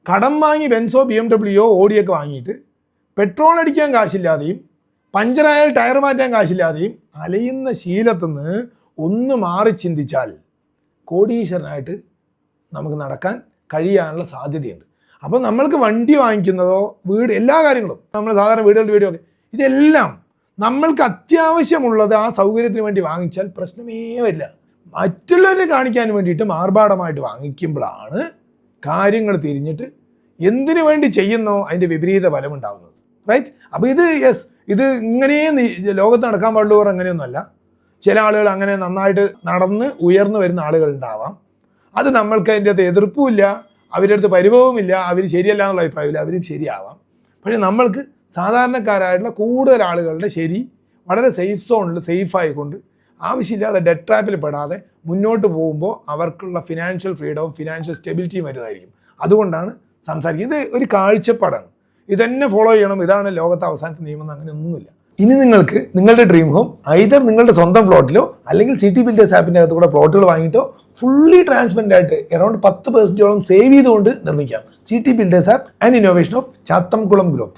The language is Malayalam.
കടം വാങ്ങി ബെൻസോ BMW ഓഡിയൊക്കെ വാങ്ങിയിട്ട് പെട്രോൾ അടിക്കാൻ കാശില്ലാതെയും പഞ്ചറായാൽ ടയർ മാറ്റാൻ കാശില്ലാതെയും അലയുന്ന ശീലത്തിൽ നിന്ന് ഒന്ന് മാറി ചിന്തിച്ചാൽ കോടീശ്വരനായിട്ട് നമുക്ക് നടക്കാൻ കഴിയാനുള്ള സാധ്യതയുണ്ട്. അപ്പോൾ നമ്മൾക്ക് വണ്ടി വാങ്ങിക്കുന്നതോ വീട് എല്ലാ കാര്യങ്ങളും നമ്മൾ സാധാരണ വീടുകളുടെ വീഡിയോ ഒക്കെ ഇതെല്ലാം നമ്മൾക്ക് അത്യാവശ്യമുള്ളത് ആ സൗകര്യത്തിന് വേണ്ടി വാങ്ങിച്ചാൽ പ്രശ്നമേ വരില്ല. മറ്റുള്ളവരെ കാണിക്കാൻ വേണ്ടിയിട്ട് ആർഭാടമായിട്ട് വാങ്ങിക്കുമ്പോഴാണ് കാര്യങ്ങൾ തിരിഞ്ഞിട്ട് എന്തിനു വേണ്ടി ചെയ്യുന്നോ അതിൻ്റെ വിപരീത ഫലമുണ്ടാകുന്നത്. റൈറ്റ്? അപ്പോൾ ഇത് ഇങ്ങനെ ലോകത്ത് നടക്കാൻ പാടുള്ളൂ അങ്ങനെയൊന്നുമല്ല. ചില ആളുകൾ അങ്ങനെ നന്നായിട്ട് നടന്ന് ഉയർന്നു വരുന്ന ആളുകൾ ഉണ്ടാവാം. അത് നമ്മൾക്ക് അതിൻ്റെ അകത്ത് എതിർപ്പുമില്ല, അവരുടെ അടുത്ത് പരിഭവമില്ല, അവർ ശരിയല്ല എന്നുള്ള അഭിപ്രായമില്ല, അവരും ശരിയാവാം. പക്ഷേ നമ്മൾക്ക് സാധാരണക്കാരായിട്ടുള്ള കൂടുതൽ ആളുകളുടെ ശരി വളരെ സേഫ് സോണിൽ സേഫായിക്കൊണ്ട് ആവശ്യമില്ലാതെ ഡെറ്റ് ട്രാപ്പിൽ പെടാതെ മുന്നോട്ട് പോകുമ്പോൾ അവർക്കുള്ള ഫിനാൻഷ്യൽ ഫ്രീഡവും ഫിനാൻഷ്യൽ സ്റ്റെബിലിറ്റിയും വരുന്നതായിരിക്കും. അതുകൊണ്ടാണ് സംസാരിക്കുന്നത്. ഇത് ഒരു കാഴ്ചപ്പാടാണ്. ഇതന്നെ ഫോളോ ചെയ്യണം, ഇതാണ് ലോകത്തെ അവസാനത്തെ നിയമം, അങ്ങനെ ഒന്നുമില്ല. ഇനി നിങ്ങൾക്ക് നിങ്ങളുടെ ഡ്രീം ഹോം ഐദർ നിങ്ങളുടെ സ്വന്തം പ്ലോട്ടിലോ അല്ലെങ്കിൽ സിറ്റി ബിൽഡേഴ്സ് ആപ്പിൻ്റെ അകത്ത് കൂടെ പ്ലോട്ടുകൾ വാങ്ങിയിട്ടോ ഫുള്ളി ട്രാൻസ്പെറൻ്റ് ആയിട്ട് അറൗണ്ട് 10% സേവ് ചെയ്തുകൊണ്ട് നിർമ്മിക്കാം. City builders app and innovation of Chathamkulam group.